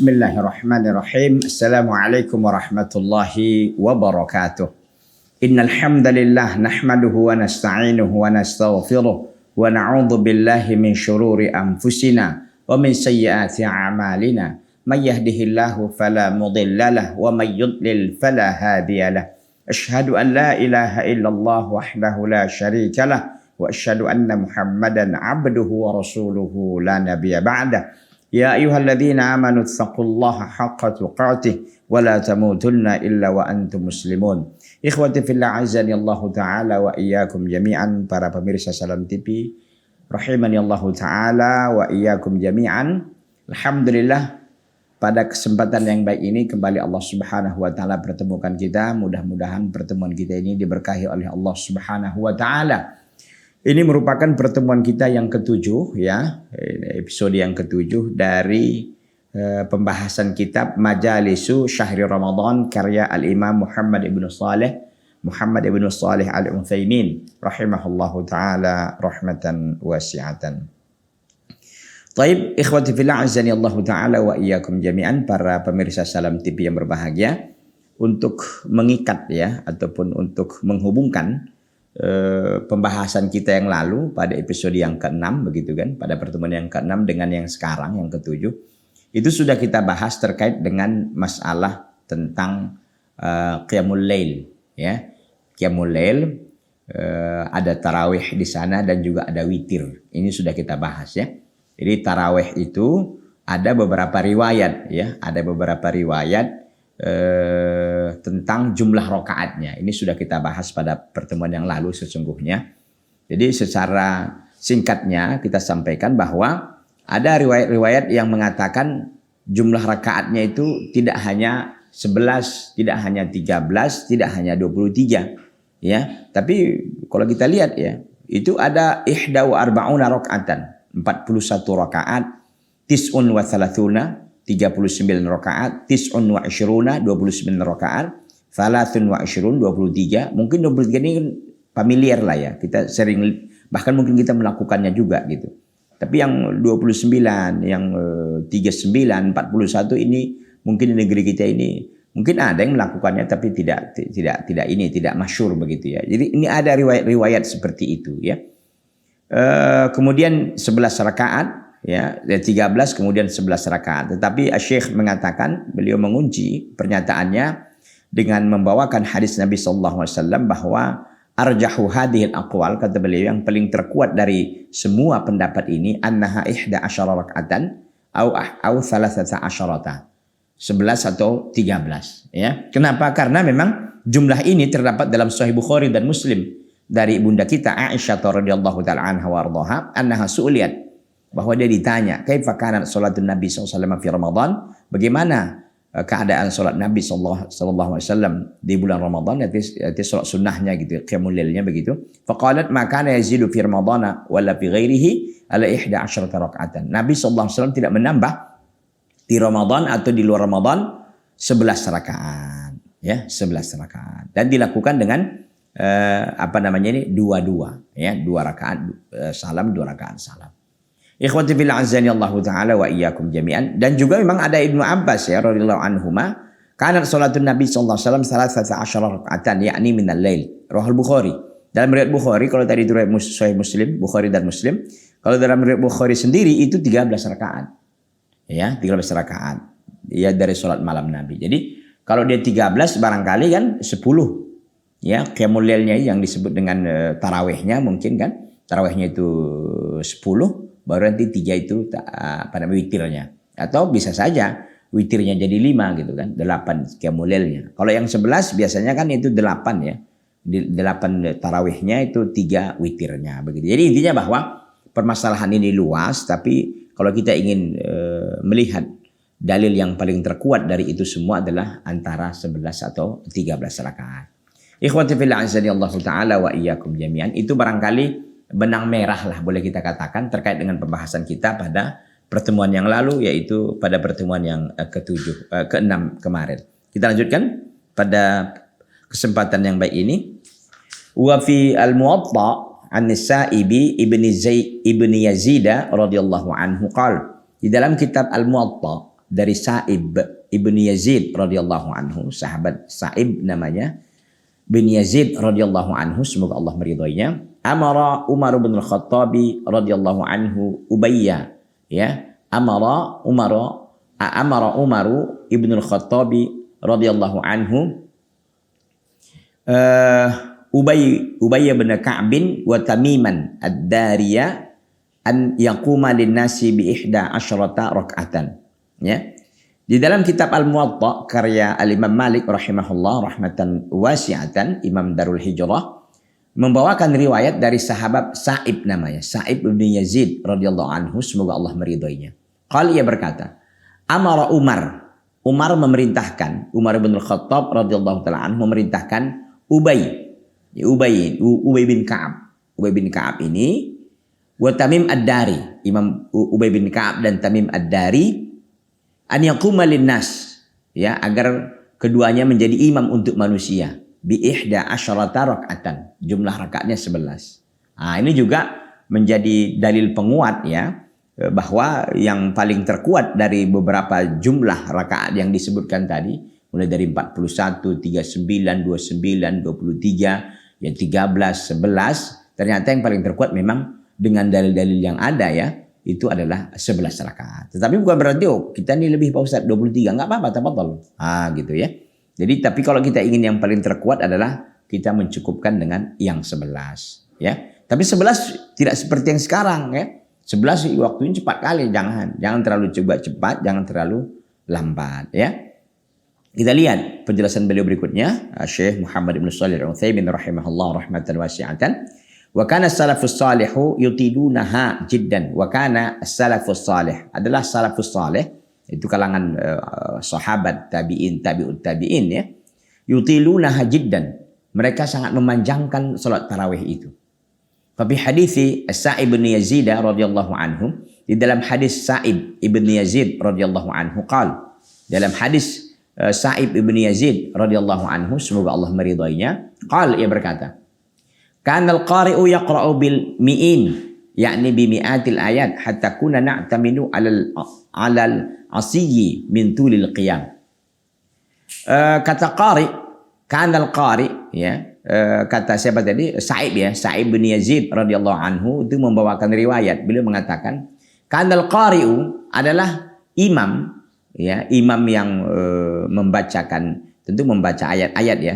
Bismillahirrahmanirrahim. Assalamualaikum warahmatullahi wabarakatuh. Innal hamdalillah nahmaduhu wa nasta'inuhu wa nastaghfiruh wa na'udzu billahi min shururi anfusina wa min sayyiati a'malina. May yahdihillahu fala mudhillalah wa may yudlil fala hadiyalah. Asyhadu an la ilaha illallah wahdahu la syarikalah wa asyhadu anna Muhammadan 'abduhu wa rasuluhu la nabiyya ba'dah. Ya ayyuhalladzina amanu taqullaha haqqa tuqatih wa la tamutunna illa wa antum muslimun. Ikhwati fillah azani Allah taala wa iyyakum jami'an, para pemirsa Salam TV rahimani Allah taala wa iyyakum jami'an. Alhamdulillah, pada kesempatan yang baik ini kembali Allah Subhanahu wa taala pertemukan kita. Mudah-mudahan pertemuan kita ini diberkahi oleh Allah Subhanahu wa taala. Ini merupakan pertemuan kita yang ketujuh, ya, episode yang ketujuh dari pembahasan kitab Majalisu Syahri Ramadan karya Al-Imam Muhammad ibn Saleh Al-Utsaimin rahimahullahu taala rahmatan wasi'atan. Taib, ikhwati fillah azani Allah taala wa iyyakum jami'an, para pemirsa Salam TV yang berbahagia, untuk mengikat, ya, ataupun untuk menghubungkan pembahasan kita yang lalu pada episode yang ke-6, begitu kan, pada pertemuan yang ke-6 dengan yang sekarang yang ke-7, itu sudah kita bahas terkait dengan masalah tentang qiyamul lail, ya. Qiyamul lail, ada tarawih di sana dan juga ada witir. Ini sudah kita bahas, ya. Jadi tarawih itu ada beberapa riwayat, ya, ada beberapa riwayat tentang jumlah rakaatnya. Ini sudah kita bahas pada pertemuan yang lalu sesungguhnya. Jadi secara singkatnya kita sampaikan bahwa ada riwayat-riwayat yang mengatakan jumlah rakaatnya itu tidak hanya 11, tidak hanya 13, tidak hanya 23, ya. Tapi kalau kita lihat, ya, itu ada ihda wa arba'una rakaatan, 41 rakaat, tis'un wa thalathuna, 39 rakaat, tis'un wa isyruna, 29 rakaat, thalathun wa isyrun, 23. Mungkin 23 ini kan familiar lah, ya. Kita sering, bahkan mungkin kita melakukannya juga gitu. Tapi yang 29, yang 39, 41 ini mungkin di negeri kita ini mungkin ada yang melakukannya tapi tidak masyhur begitu, ya. Jadi ini ada riwayat-riwayat seperti itu, ya. Kemudian 11 rakaat, ya, 13 kemudian 11 rakaat. Tetapi Syekh mengatakan, beliau mengunci pernyataannya dengan membawakan hadis Nabi sallallahu alaihi wasallam bahwa arjahu hadhil aqwal, kata beliau, yang paling terkuat dari semua pendapat ini, annaha ihda asyara rakaatan au thalathata asyarata, 11 atau 13, ya. Kenapa? Karena memang jumlah ini terdapat dalam Sahih Bukhari dan Muslim dari ibunda kita Aisyah radhiyallahu taala anha wa ardhaha, annaha su'iliyat, bahwa dia ditanya, kaifa kanat salatun Nabi sallallahu alaihi wasallam fi Ramadan, bagaimana keadaan salat Nabi sallallahu alaihi wasallam di bulan Ramadan, yaitu salat sunnahnya gitu, qiyamul lailnya begitu. Faqalat ma kana yazidu fi Ramadana wala fi ghairihi ala 11 rakaatan. Nabi sallallahu alaihi wasallam tidak menambah di Ramadan atau di luar Ramadan 11 rakaat, ya, 11 rakaat, dan dilakukan dengan dua-dua, ya, 2 rakaat salam, 2 rakaat salam. Ikhwati fillah azani Allah taala wa iyyakum jami'an. Dan juga memang ada Ibnu Abbas, ya, radhiyallahu anhuma, kanat salatun Nabi sallallahu alaihi wasallam 13 rakaatan, yakni minal lail. Rahul Bukhari. Dalam riwayat Bukhari, kalau tadi itu riwayat Sahih Muslim, Bukhari dan Muslim, kalau dalam riwayat Bukhari sendiri itu 13 rakaat. Ya, 13 rakaat. Ya, dari salat malam Nabi. Jadi kalau dia 13 barangkali kan 10. Ya, qiyamul lailnya yang disebut dengan tarawihnya mungkin kan. Tarawihnya itu 10, baru nanti 3 itu witirnya. Atau bisa saja witirnya jadi 5 gitu kan, 8 qiyamul lailnya. Kalau yang 11 biasanya kan itu 8, ya. 8 tarawihnya itu 3 witirnya begitu. Jadi intinya bahwa permasalahan ini luas, tapi kalau kita ingin melihat dalil yang paling terkuat dari itu semua adalah antara 11 atau 13 rakaat. Ikhwati fillah azani Allah taala wa iyyakum jami'an. Itu barangkali benang merah lah boleh kita katakan terkait dengan pembahasan kita pada pertemuan yang lalu, yaitu pada pertemuan yang ke-6 kemarin. Kita lanjutkan pada kesempatan yang baik ini. Wa fi al-Muwatta an-Nisa'ibi ibni Yazid radhiyallahu anhu qala, di dalam kitab Al-Muwatta dari Sa'ib ibn Yazid radhiyallahu anhu, sahabat Sa'ib namanya bin Yazid radhiyallahu anhu, semoga Allah meridhoinya. Amara Umar bin Al-Khattab radhiyallahu anhu Ubayya, ya. Amara Umaru ibn Al-Khattab radhiyallahu anhu Ubay bin Ka'b wa Tamiman ad-Dariyah an yaquma lin-nasi bi 11 rak'atan, ya. Di dalam kitab Al-Muwatta karya Al-Imam Malik rahimahullah rahmatan wasi'atan, Imam Darul Hijrah, membawakan riwayat dari sahabat Sa'ib namanya, Sa'ib bin Yazid radhiyallahu anhu, semoga Allah meridhoinya. Qala, ia berkata, amara Umar memerintahkan, Umar bin Khattab radhiyallahu taala anhu memerintahkan Ubay bin Ka'ab. Ubay bin Ka'ab ini wa Tamim ad-Dari, Imam Ubay bin Ka'ab dan Tamim ad-Dari, an yaquma linnas, ya, agar keduanya menjadi imam untuk manusia bi 11 rak'atan, jumlah rakaatnya 11. Nah, ini juga menjadi dalil penguat, ya, bahwa yang paling terkuat dari beberapa jumlah rakaat yang disebutkan tadi, mulai dari 41, 39, 29, 23, ya 13, 11, ternyata yang paling terkuat memang dengan dalil-dalil yang ada, ya, itu adalah 11 rakaat. Tetapi bukan berarti kita ini lebih Pak Ustaz 23, enggak apa-apa, tafadhol. Gitu ya. Jadi tapi kalau kita ingin yang paling terkuat adalah kita mencukupkan dengan yang 11, ya. Tapi 11 tidak seperti yang sekarang, ya. 11 waktunya cepat kali, jangan terlalu cepat, jangan terlalu lambat, ya. Kita lihat penjelasan beliau berikutnya, Syekh Muhammad bin Shalih Al-Utsaimin rahimahullah rahmatan wasi'atan. Wa kana as-salafus salihu yutilunaha jiddan. Wa kana as-salafus salih adalah salafus salih, itu kalangan sahabat, tabi'in, tabi'ut tabi'in, ya. Yutilunaha jiddan. Mereka sangat memanjangkan salat tarawih itu. Tapi hadis Sa'ib bin Yazid radhiyallahu anhu, di dalam hadis Sa'ib ibn Yazid radhiyallahu anhu qal, dalam hadis Sa'ib ibn Yazid radhiyallahu anhu, semoga Allah meridhoinya, qal, ia berkata, kanal qari'u yaqra'u bil mi'in, yakni bi mi'atil ayat, hatta kunna na'taminu alal asiyyi min tulil qiyam. Kata qari, kanal qari, ya, kata siapa tadi? Sa'ib, ya, Sa'ib bin Yazid radhiyallahu anhu itu membawakan riwayat. Beliau mengatakan, kanal qari'u adalah imam, ya, imam yang membacakan, tentu membaca ayat-ayat, ya,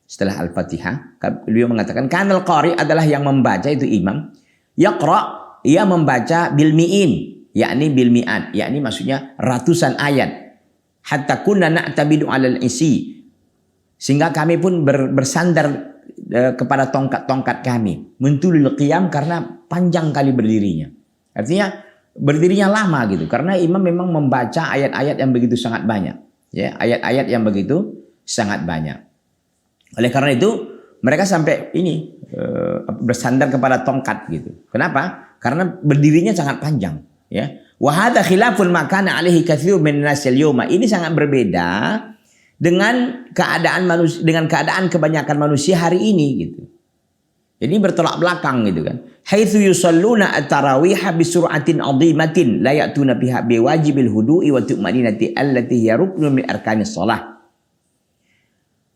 setelah Al-Fatihah. Beliau mengatakan kanal qari adalah yang membaca, itu imam. Yaqra, ia membaca bil mi'in, yakni bil mi'at, yakni maksudnya ratusan ayat. Hatta kunna na'tabidu 'alal isi, sehingga kami pun bersandar kepada tongkat-tongkat kami. Mentulil qiyam, karena panjang kali berdirinya. Artinya berdirinya lama gitu, karena imam memang membaca ayat-ayat yang begitu sangat banyak, ya, ayat-ayat yang begitu sangat banyak. Oleh karena itu mereka sampai ini bersandar kepada tongkat gitu. Kenapa? Karena berdirinya sangat panjang, ya. Wa hadza khilafun ma kana alaihi katsirun min nas al-yawma. Ini sangat berbeda dengan keadaan kebanyakan manusia hari ini gitu. Jadi bertolak belakang gitu kan. Haitsu yusalluna at-tarawih bi sur'atin 'azimatin la ya'tuna biha bi wajibil hudu'i wa tu'maninati allati hiya ruknun min arkanis shalah.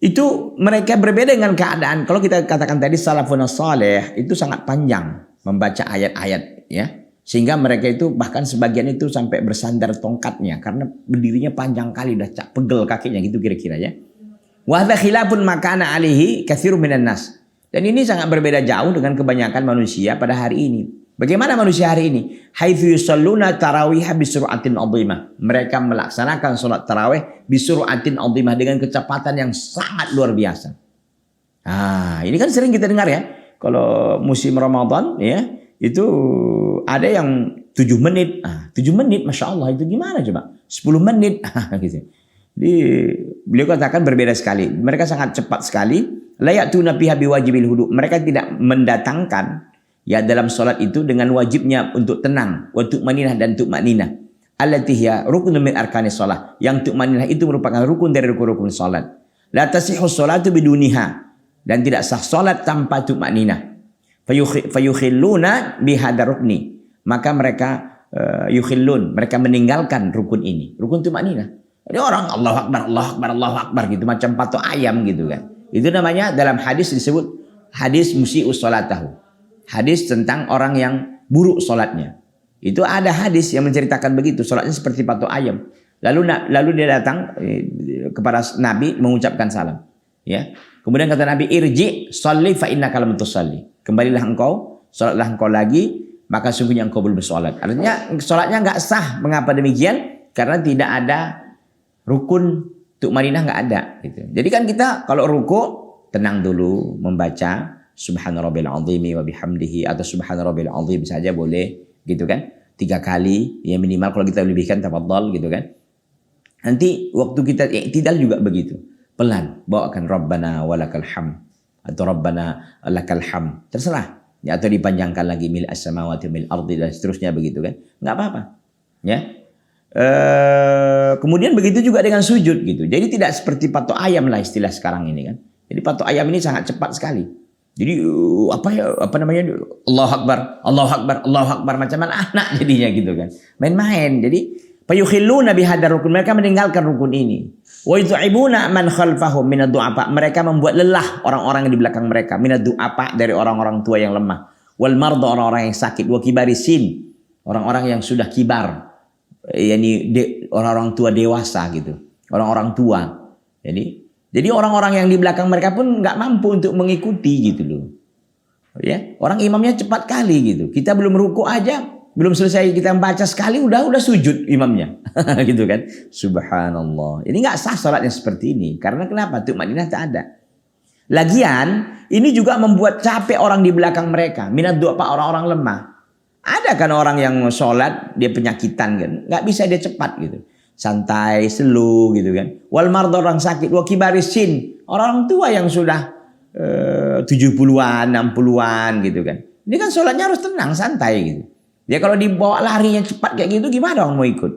Itu mereka berbeda dengan keadaan, kalau kita katakan tadi salafun salih itu sangat panjang membaca ayat-ayat, ya. Sehingga mereka itu bahkan sebagian itu sampai bersandar tongkatnya karena berdirinya panjang kali, udah pegel kakinya gitu kira-kira, ya. Wa hadza khilafun makana alihi katsirun minan nas. Dan ini sangat berbeda jauh dengan kebanyakan manusia pada hari ini. Bagaimana manusia hari ini? Haitsu yusalluna tarawih bi sur'atin 'azimah. Mereka melaksanakan salat tarawih bi sur'atin 'azimah dengan kecepatan yang sangat luar biasa. Ini kan sering kita dengar, ya. Kalau musim Ramadan, ya, itu ada yang 7 menit. 7 menit, Masya Allah, itu gimana coba? 10 menit. Gitu. Jadi beliau katakan berbeda sekali. Mereka sangat cepat sekali. La ya'tuna biha biwajibil hudu. Mereka tidak mendatangkan, ya, dalam salat itu dengan wajibnya untuk tenang, wa tu'maninah dan tu'maninah. Allati hiya ruknun min arkanis shalah. Yang tu'maninah itu merupakan rukun dari rukun-rukun salat. La tasihhu sholatu biduniha, dan tidak sah salat tanpa tu'maninah. Fayukhilluna bihadar rukni. Maka mereka yukhillun, mereka meninggalkan rukun ini, rukun tumakninah. Jadi orang Allahu Akbar, Allahu Akbar, Allahu Akbar gitu macam patok ayam gitu kan. Itu namanya dalam hadis disebut hadis musii'us salatahu. Hadis tentang orang yang buruk salatnya. Itu ada hadis yang menceritakan begitu, salatnya seperti patok ayam. Lalu dia datang kepada Nabi mengucapkan salam. Ya. Kemudian kata Nabi, irji sholli fa innaka lam tusalli. Kembalilah engkau, salatlah engkau lagi, maka sungguhnya engkau belum bersolat. Artinya salatnya enggak sah. Mengapa demikian? Karena tidak ada rukun tumakninah, enggak ada gitu. Jadi kan kita kalau ruku tenang dulu membaca Subhana rabbil azimi wa bihamdihi atau Subhana rabbil azim saja boleh gitu kan. 3 kali ya minimal, kalau kita lebihkan tafadhal gitu kan. Nanti waktu kita i'tidal juga begitu. Pelan bawakan Rabbana walakal hamd atau Rabbana lakal hamd. Terserah. Ya, atau dipanjangkan lagi mil as-samawati mil ardi dan seterusnya begitu kan. Enggak apa-apa. Ya. Kemudian begitu juga dengan sujud gitu. Jadi tidak seperti patok ayam lah istilah sekarang ini kan. Jadi patok ayam ini sangat cepat sekali. Jadi apa namanya, Allahu Akbar, Allahu Akbar, Allahu Akbar, macam mana anak jadinya gitu kan. Main-main. Jadi fayukhilluna bihadzal rukun, mereka meninggalkan rukun ini. Wa yut'ibuna man khalfahum minad du'afa, mereka membuat lelah orang-orang yang di belakang mereka, minad du'afa, dari orang-orang tua yang lemah. Wal marda, orang-orang yang sakit, wa kibarisin, orang-orang yang sudah kibar. Yani orang-orang tua dewasa gitu. Orang-orang tua. Jadi orang-orang yang di belakang mereka pun nggak mampu untuk mengikuti gitu loh. Ya, orang imamnya cepat kali gitu. Kita belum ruku aja, belum selesai kita membaca sekali udah sujud imamnya. Gitu kan. Subhanallah. Ini nggak sah salatnya seperti ini. Karena kenapa? Tumakninah tak ada. Lagian ini juga membuat capek orang di belakang mereka. Minat doa pak orang-orang lemah. Ada kan orang yang sholat dia penyakitan kan, nggak bisa dia cepat gitu. Santai, slow gitu kan. Wal marda, orang sakit, wa kibarisin, orang tua yang sudah 70-an, 60-an gitu kan. Ini kan sholatnya harus tenang, santai gitu. Ya kalau dibawa larinya cepat kayak gitu gimana orang mau ikut?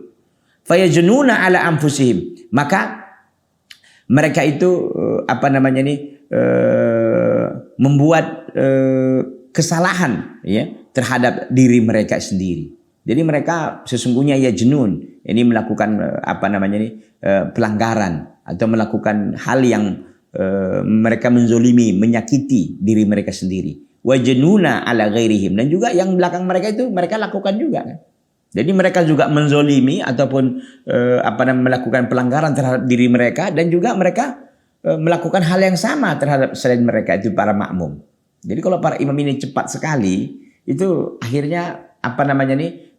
Fayajnuna ala anfusihim. Maka mereka itu membuat kesalahan ya terhadap diri mereka sendiri. Jadi mereka sesungguhnya ya jenun, ini melakukan pelanggaran atau melakukan hal yang mereka menzolimi, menyakiti diri mereka sendiri. Wajenuna ala ghairihim, dan juga yang belakang mereka itu mereka lakukan juga kan. Jadi mereka juga menzolimi ataupun melakukan pelanggaran terhadap diri mereka, dan juga mereka melakukan hal yang sama terhadap selain mereka, itu para makmum. Jadi kalau para imam ini cepat sekali, itu akhirnya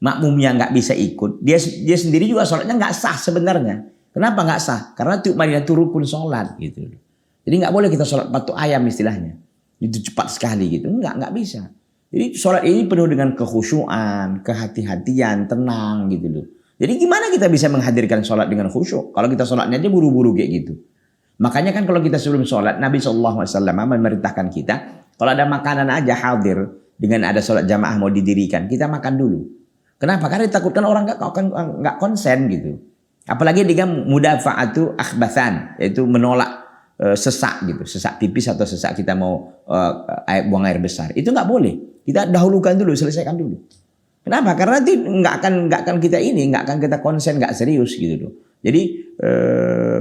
makmumnya nggak bisa ikut. Dia sendiri juga sholatnya nggak sah sebenarnya. Kenapa nggak sah? Karena tumakninah itu rukun sholat gitu. Jadi nggak boleh kita sholat patok ayam istilahnya. Itu cepat sekali gitu. Nggak bisa. Jadi sholat ini penuh dengan kekhusyuan, kehati-hatian, tenang gitu loh. Jadi gimana kita bisa menghadirkan sholat dengan khusyuk? Kalau kita sholatnya aja buru-buru kayak gitu. Makanya kan kalau kita sebelum sholat, Nabi SAW memerintahkan kita, kalau ada makanan aja hadir, dengan ada sholat jamaah mau didirikan, kita makan dulu. Kenapa? Karena ditakutkan orang nggak konsen gitu. Apalagi dengan mudafa'atu akhbathan, yaitu menolak sesak gitu, sesak pipis atau sesak kita mau buang air besar. Itu nggak boleh. Kita dahulukan dulu, selesaikan dulu. Kenapa? Karena nanti nggak akan kita konsen, nggak serius gitu loh. Jadi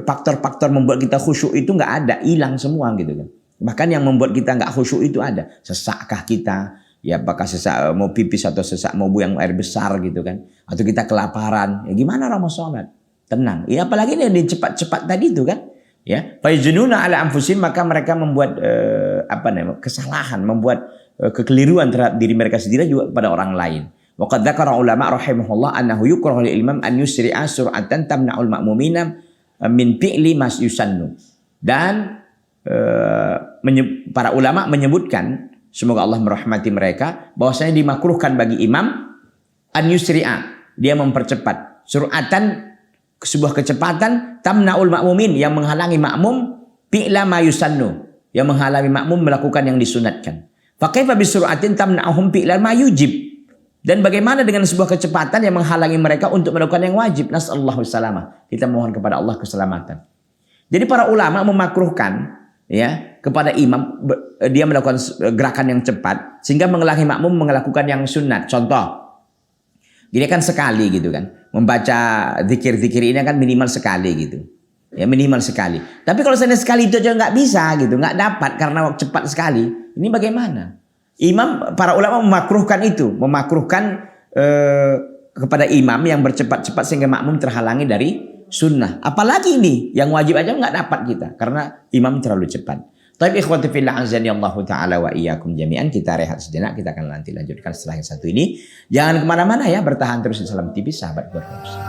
faktor-faktor membuat kita khusyuk itu nggak ada, hilang semua gitu kan. Bahkan yang membuat kita nggak khusyuk itu ada. Sesakkah kita? Ya apakah sesak mau pipis atau sesak mau buang air besar gitu kan? Atau kita kelaparan? Ya gimana orang mau sholat? Tenang. Ya apalagi ini cepat-cepat tadi itu kan? Ya. Fayajnuna ala anfusihim, maka mereka membuat kesalahan, membuat kekeliruan terhadap diri mereka sendiri juga kepada orang lain. Wa qad dzakara ulama rahimahullah annahu yukrahu lil imam an yusri'a sur'atan tamna'ul ma'mumina min fi'li mas yusannu. Dan para ulama menyebutkan, semoga Allah merahmati mereka, bahwasanya dimakruhkan bagi imam an yusri'a, dia mempercepat, sur'atan, sebuah kecepatan, tamna'ul ma'mumin, yang menghalangi makmum, fi'la ma yusannu, yang menghalangi makmum melakukan yang disunatkan. Fa kaifa bisur'atin tamna'uhum fi'la ma yujib, dan bagaimana dengan sebuah kecepatan yang menghalangi mereka untuk melakukan yang wajib? Nasallahu salamah, kita mohon kepada Allah keselamatan. Jadi para ulama memakruhkan ya kepada imam, dia melakukan gerakan yang cepat sehingga menghalangi makmum melakukan yang sunat. Contoh, Jadi kan sekali gitu kan. Membaca zikir-zikir ini kan minimal sekali gitu. Ya minimal sekali. Tapi kalau seandainya sekali itu aja nggak bisa gitu, nggak dapat karena cepat sekali. Ini bagaimana? Para ulama memakruhkan itu, memakruhkan kepada imam yang bercepat-cepat sehingga makmum terhalangi dari sunnah. Apalagi ini yang wajib aja nggak dapat kita karena imam terlalu cepat. Tapi ikhwati fillah azani Allah taala wa iyyakum jami'an, kita rehat sejenak, kita akan nanti lanjutkan setelah yang satu ini. Jangan kemana-mana ya, bertahan terus di Salam TV sahabat berdosa.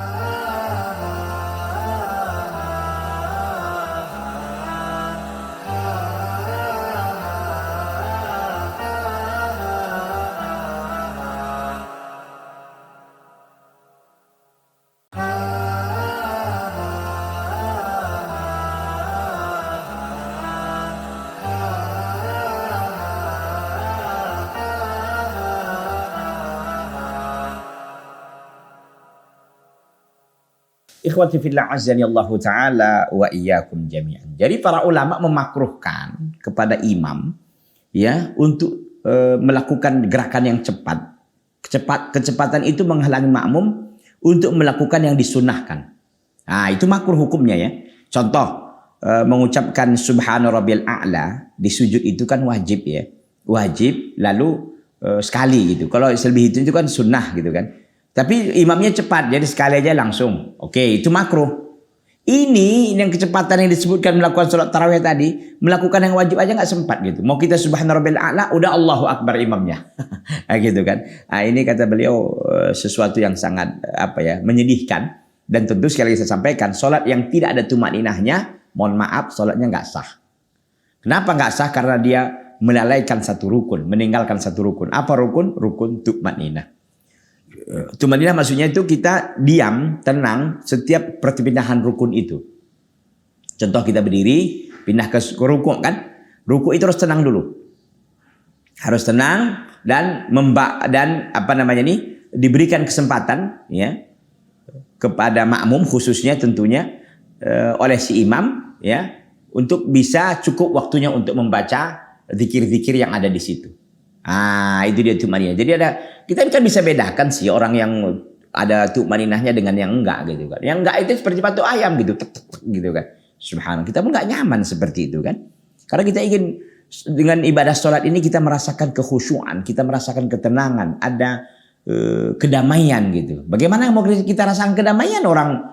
Ikhwati fillah azani Allah taala wa iyyakum jami'an. Jadi para ulama memakruhkan kepada imam ya untuk melakukan gerakan yang cepat. Kecepatan itu menghalangi makmum untuk melakukan yang disunahkan. Nah, itu makruh hukumnya ya. Contoh mengucapkan subhana rabbiyal a'la di sujud itu kan wajib ya. Wajib lalu sekali gitu. Kalau lebih itu kan sunnah gitu kan. Tapi imamnya cepat, jadi sekali aja langsung. Oke, itu makruh. Ini yang kecepatan yang disebutkan melakukan sholat tarawih tadi, melakukan yang wajib aja nggak sempat gitu. Mau kita subhana rabbil a'la, udah Allahu akbar imamnya. Nah, gitu kan. Nah, ini kata beliau sesuatu yang sangat menyedihkan. Dan tentu sekali lagi saya sampaikan, sholat yang tidak ada tumaninahnya, mohon maaf, sholatnya nggak sah. Kenapa nggak sah? Karena dia melalaikan satu rukun, meninggalkan satu rukun. Apa rukun? Rukun tumaninah. Tumanina maksudnya itu kita diam, tenang setiap perpindahan rukun itu. Contoh kita berdiri, pindah ke rukuk kan? Rukuk itu harus tenang dulu. Harus tenang dan diberikan kesempatan ya kepada makmum khususnya tentunya oleh si imam ya untuk bisa cukup waktunya untuk membaca zikir-zikir yang ada di situ. Itu dia tumanina. Jadi kita kan bisa bedakan sih orang yang ada tumaninahnya dengan yang enggak gitu kan. Yang enggak itu seperti patok ayam gitu, gitu kan. Subhanallah. Kita pun enggak nyaman seperti itu kan. Karena kita ingin dengan ibadah sholat ini kita merasakan kekhusyuan, kita merasakan ketenangan, ada kedamaian gitu. Bagaimana mau kita rasakan kedamaian orang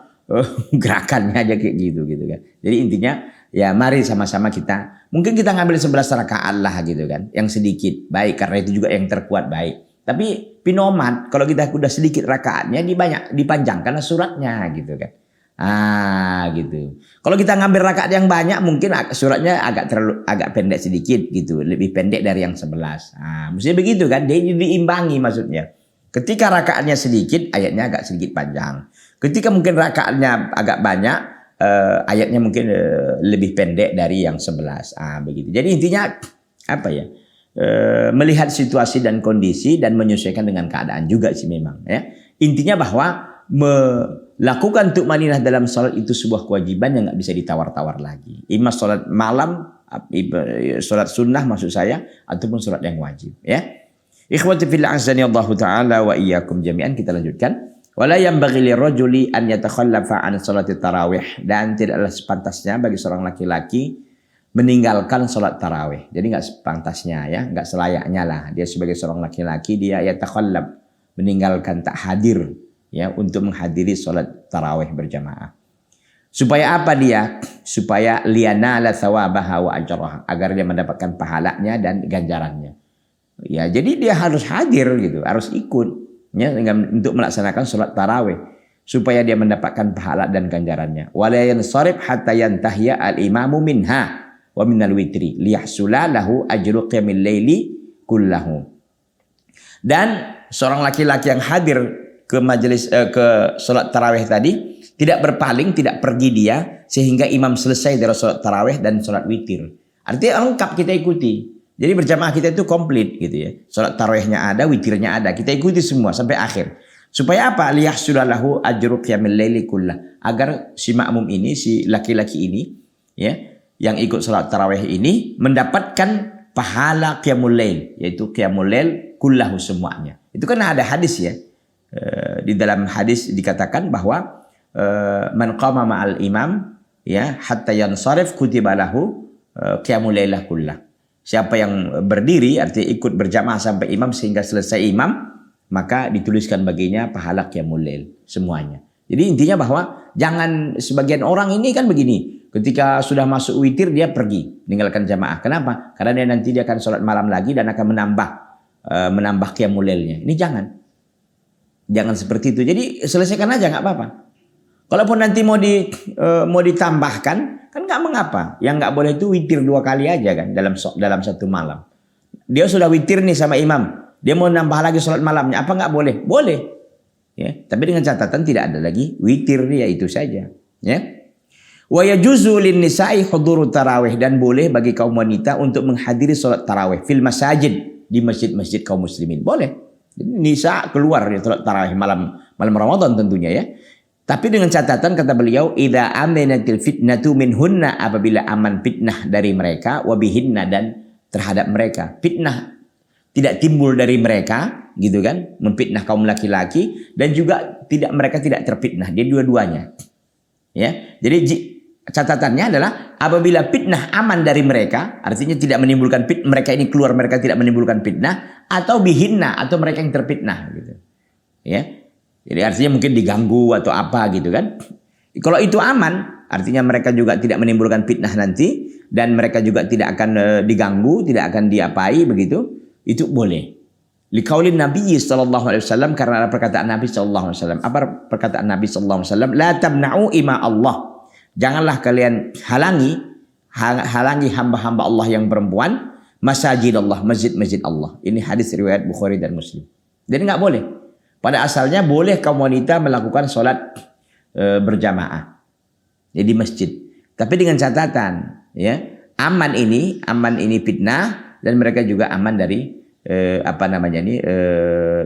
gerakannya aja kayak gitu kan. Jadi intinya ya mari sama-sama kita. Mungkin kita ngambil 11 rakaat lah gitu kan. Yang sedikit. Baik. Karena itu juga yang terkuat baik. Tapi pinomat. Kalau kita udah sedikit rakaatnya. Dipanjangkan suratnya gitu kan. Gitu. Kalau kita ngambil rakaat yang banyak. Mungkin suratnya agak pendek sedikit gitu. Lebih pendek dari yang 11. Maksudnya begitu kan. Dia diimbangi maksudnya. Ketika rakaatnya sedikit. Ayatnya agak sedikit panjang. Ketika mungkin rakaatnya agak banyak. Ayatnya mungkin lebih pendek dari yang 11. Begitu. Jadi intinya melihat situasi dan kondisi dan menyesuaikan dengan keadaan juga sih memang ya. Intinya bahwa melakukan tumaninah dalam salat itu sebuah kewajiban yang nggak bisa ditawar-tawar lagi. Ima salat malam, salat sunnah maksud saya, ataupun salat yang wajib ya. Ikhwati fillah azani Allah taala wa iyyakum jami'an, kita lanjutkan. Wala yanbaghi lirajuli an yatakhallafa an salati tarawih, dan tidaklah sepantasnya bagi seorang laki-laki meninggalkan salat tarawih. Jadi enggak sepantasnya ya, enggak selayaknya lah dia sebagai seorang laki-laki dia yatakhallaf, meninggalkan, tak hadir ya untuk menghadiri salat tarawih berjamaah. Supaya apa dia? Supaya liyanala thawabaha wa ajraha, agar dia mendapatkan pahalanya dan ganjarannya. Ya, jadi dia harus hadir gitu, harus ikut. Ya, untuk melaksanakan sholat tarawih supaya dia mendapatkan pahala dan ganjarannya. Wala yansarif hatta yantahiya al-imamu minha wa minal witri liyahsula lahu ajru qiyamil laili kullahu. Dan seorang laki-laki yang hadir ke majelis ke sholat tarawih tadi tidak berpaling, tidak pergi dia sehingga imam selesai dari sholat tarawih dan sholat witir. Artinya lengkap kita ikuti. Jadi berjamaah kita itu komplit gitu ya. Salat tarawihnya ada, witirnya ada. Kita ikuti semua sampai akhir. Supaya apa? Liyahsulalahu ajru qiyamil laili kullah. Agar si makmum ini, si laki-laki ini ya, yang ikut salat tarawih ini mendapatkan pahala qiyamul lail, yaitu qiyamul lail kullahu semuanya. Itu kan ada hadis ya. di dalam hadis dikatakan bahwa man qama ma'al imam ya hatta yansarif kutiba lahu qiyamul lailah kullah. Siapa yang berdiri artinya ikut berjamaah sampai imam sehingga selesai imam, maka dituliskan baginya pahala qiyamul lail semuanya. Jadi intinya bahwa jangan sebagian orang ini kan begini, ketika sudah masuk witir dia pergi meninggalkan jamaah. Kenapa? Karena nanti dia akan sholat malam lagi dan akan menambah qiyamul lailnya. Ini jangan seperti itu. Jadi selesaikan aja nggak apa-apa. Kalaupun nanti mau ditambahkan kan nggak mengapa. Yang nggak boleh itu witir 2 kali aja kan dalam satu malam. Dia sudah witir nih sama imam. Dia mau nambah lagi sholat malamnya. Apa nggak boleh? Boleh. Ya, tapi dengan catatan tidak ada lagi witir dia itu saja. Ya. Wa yajuzu lin nisa'i hudurut tarawih, dan boleh bagi kaum wanita untuk menghadiri sholat tarawih fil masajid, di masjid-masjid kaum muslimin. Boleh. Nisa keluar di sholat tarawih malam Ramadan tentunya ya. Tapi dengan catatan kata beliau, idza aminatil fitnatu minhunna, apabila aman fitnah dari mereka, wabihinna, dan terhadap mereka. Fitnah tidak timbul dari mereka, gitu kan? Memfitnah kaum laki-laki, dan juga mereka tidak terfitnah. Dia dua-duanya. Ya. Jadi catatannya adalah apabila fitnah aman dari mereka, artinya tidak menimbulkan fitnah, mereka ini keluar, mereka tidak menimbulkan fitnah, atau bihinna, atau mereka yang terfitnah, gitu. Ya. Jadi artinya mungkin diganggu atau apa gitu kan. Kalau itu aman, artinya mereka juga tidak menimbulkan fitnah nanti, dan mereka juga tidak akan diganggu, tidak akan diapai begitu, itu boleh. Liqaulin Nabi sallallahu alaihi wasallam, karena ada perkataan Nabi sallallahu alaihi wasallam. Apa perkataan Nabi sallallahu alaihi wasallam? La tamna'u ima Allah. Janganlah kalian halangi hamba-hamba Allah yang perempuan masajid Allah, masjid-masjid Allah. Ini hadis riwayat Bukhari dan Muslim. Jadi nggak boleh. Pada asalnya boleh kaum wanita melakukan sholat berjamaah di masjid, tapi dengan catatan ya aman ini fitnah, dan mereka juga aman dari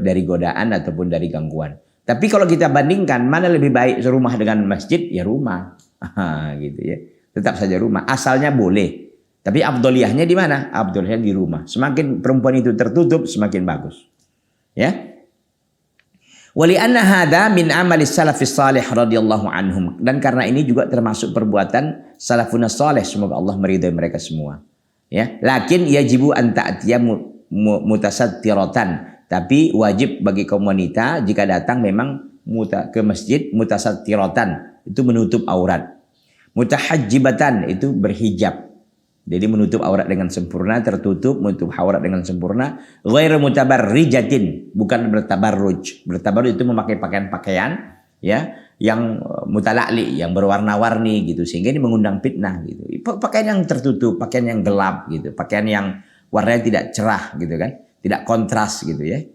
dari godaan ataupun dari gangguan. Tapi kalau kita bandingkan mana lebih baik, rumah dengan masjid, ya rumah. Gitu ya. Tetap saja rumah. Asalnya boleh. Tapi afdoliyahnya di mana? Afdoliyahnya di rumah. Semakin perempuan itu tertutup, semakin bagus. Ya. Wali anna hadza min amali salafis salih radhiyallahu anhum, dan karena ini juga termasuk perbuatan salafun salih, semoga Allah meridai mereka semua. Ya, lakin yajibu an ta'tiya mutasattiratan, tapi wajib bagi kaum wanita jika datang memang ke masjid mutasattiratan, itu menutup aurat. Mutahajjibatan, itu berhijab. Jadi menutup aurat dengan sempurna, tertutup, menutup aurat dengan sempurna. Ghairu mutabarrijatin, bukan bertabarruj. Bertabarruj itu memakai pakaian-pakaian ya yang mutala'li, yang berwarna-warni gitu, sehingga ini mengundang fitnah gitu. Pakaian yang tertutup, pakaian yang gelap gitu, pakaian yang warnanya tidak cerah gitu kan, tidak kontras gitu ya.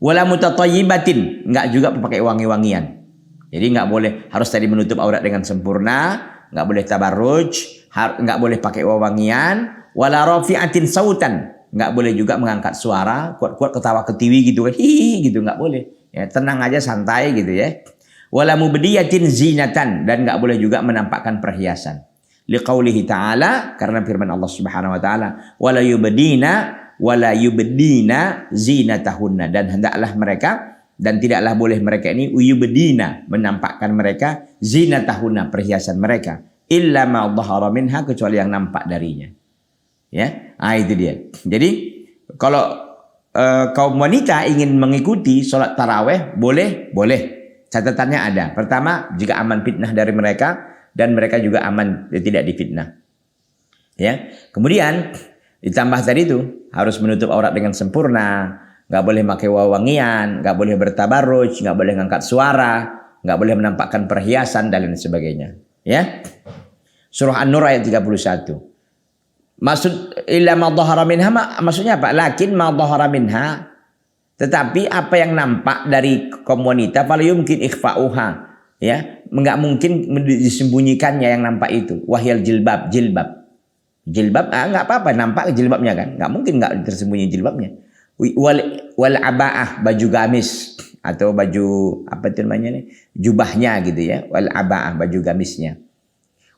Wala mutatayyibatin, enggak juga pakai wangi-wangian. Jadi enggak boleh harus tadi menutup aurat dengan sempurna, enggak boleh tabarruj, enggak boleh pakai wangian, wala rafi'atin sautan, enggak boleh juga mengangkat suara, kuat-kuat ketawa ketiwi gitu kan, hihi gitu, enggak boleh. Ya, tenang aja, santai gitu ya. Wala mubdiyatin zinatan, dan enggak boleh juga menampakkan perhiasan. Liqaulihi ta'ala, karena firman Allah Subhanahu wa taala, wala yubdina zinatahunna, dan hendaklah mereka, dan tidaklah boleh mereka ini yubdina, menampakkan mereka zinatahunna, perhiasan mereka, illa ma dhahara minha, kecuali yang nampak darinya. Ya, itu dia. Jadi kalau kaum wanita ingin mengikuti sholat taraweh, boleh. Catatannya ada. Pertama, jika aman fitnah dari mereka, dan mereka juga aman tidak difitnah. Ya. Kemudian ditambah tadi itu harus menutup aurat dengan sempurna, nggak boleh pakai wewangian, nggak boleh bertabarruj, nggak boleh ngangkat suara, nggak boleh menampakkan perhiasan dan lain sebagainya. Ya. Surah An-Nur ayat 31. Maksud illa ma dhahara minha, maksudnya apa? Lakin ma dhahara minha, tetapi apa yang nampak dari kaum wanita, fala yumkin ikhfa'uha, ya, enggak mungkin disembunyikannya yang nampak itu. Wahyal jilbab, enggak apa-apa nampak jilbabnya kan, enggak mungkin enggak tersembunyi jilbabnya. Wal abaah, baju gamis atau baju apa itu namanya nih, jubahnya gitu ya, wal abaah, baju gamisnya.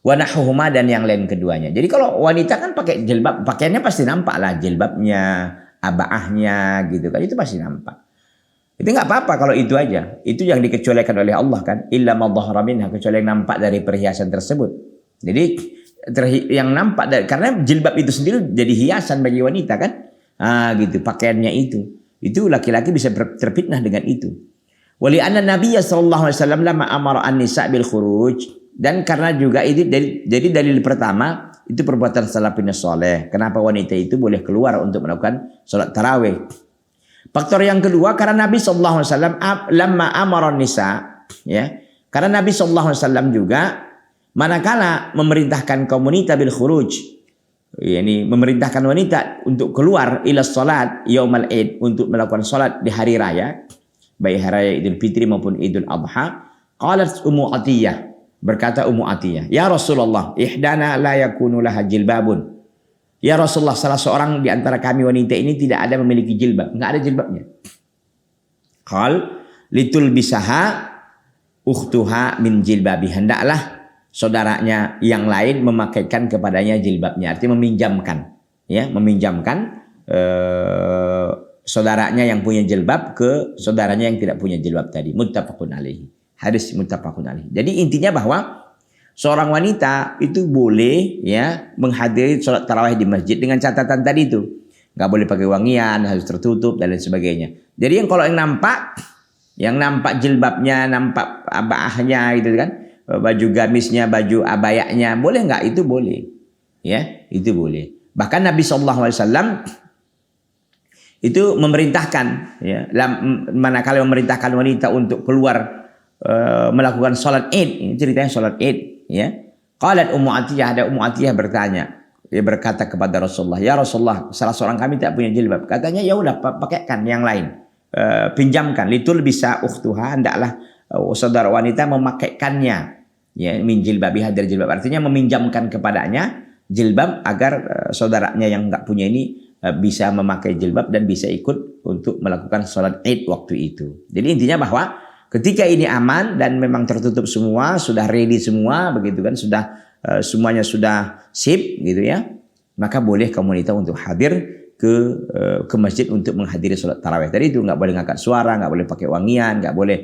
Wa nahuhuma, dan yang lain keduanya. Jadi kalau wanita kan pakai jilbab, pakaiannya pasti nampak lah, jilbabnya, abaahnya gitu kan, itu pasti nampak. Itu nggak apa-apa kalau itu aja. Itu yang dikecualikan oleh Allah kan. Illa ma dhahara minha, kecuali yang nampak dari perhiasan tersebut. Jadi yang nampak dari, karena jilbab itu sendiri jadi hiasan bagi wanita kan. Gitu pakaiannya itu. Itu laki-laki bisa terfitnah dengan itu. Wali anna Nabiya sallallahu alaihi wasallam lama amara an-nisa bil khuruj, dan karena juga itu jadi dalil pertama itu perbuatan salafin saleh. Kenapa wanita itu boleh keluar untuk melakukan salat tarawih? Faktor yang kedua karena Nabi sallallahu alaihi wasallam lamma amara an-nisa, ya. Karena Nabi sallallahu alaihi wasallam juga manakala memerintahkan kaum wanita bil khuruj, yakni memerintahkan wanita untuk keluar ila salat yaumal id, untuk melakukan salat di hari raya, baik hari raya Idul Fitri maupun Idul Adha. Qalat Ummu Atiyah, berkata Ummu Atiyah, ya Rasulullah, ihdana la yakunu laha jilbabun. Ya Rasulullah, salah seorang di antara kami wanita ini tidak ada memiliki jilbab, enggak ada jilbabnya. Qal litul bisaha ukhtuha min jilbabi, hendaklah saudaranya yang lain memakaikan kepadanya jilbabnya, artinya meminjamkan, ya, meminjamkan saudaranya yang punya jilbab ke saudaranya yang tidak punya jilbab tadi. Muttafaqun alaihi. Hadis muttafaqun alaihi. Jadi intinya bahwa seorang wanita itu boleh, ya, menghadiri sholat tarawih di masjid dengan catatan tadi itu. Nggak boleh pakai wangian, harus tertutup dan lain sebagainya. Jadi kalau yang nampak jilbabnya, nampak abahnya gitu kan, baju gamisnya, baju abayaknya, boleh nggak? Itu boleh. Ya, itu boleh. Bahkan Nabi SAW itu memerintahkan, ya, manakala memerintahkan wanita untuk keluar melakukan sholat id. Ini ceritanya sholat id, ya. Qalat Ummu Atiyah, ada Ummu Atiyah bertanya, dia berkata kepada Rasulullah, ya Rasulullah, salah seorang kami tak punya jilbab. Katanya, ya udah pakaikan yang lain, pinjamkan. Litul bisa ukhtuha, hendaklah saudara wanita memakaikannya, ya, min jilbabiha, dari jilbab, artinya meminjamkan kepadanya jilbab agar saudaranya yang enggak punya ini bisa memakai jilbab dan bisa ikut untuk melakukan sholat id waktu itu. Jadi intinya bahwa ketika ini aman dan memang tertutup semua, sudah ready semua, begitu kan, sudah semuanya sudah sip gitu ya, maka boleh kaum wanita untuk hadir ke masjid untuk menghadiri sholat tarawih. Tadi itu nggak boleh ngangkat suara, nggak boleh pakai wangian, nggak boleh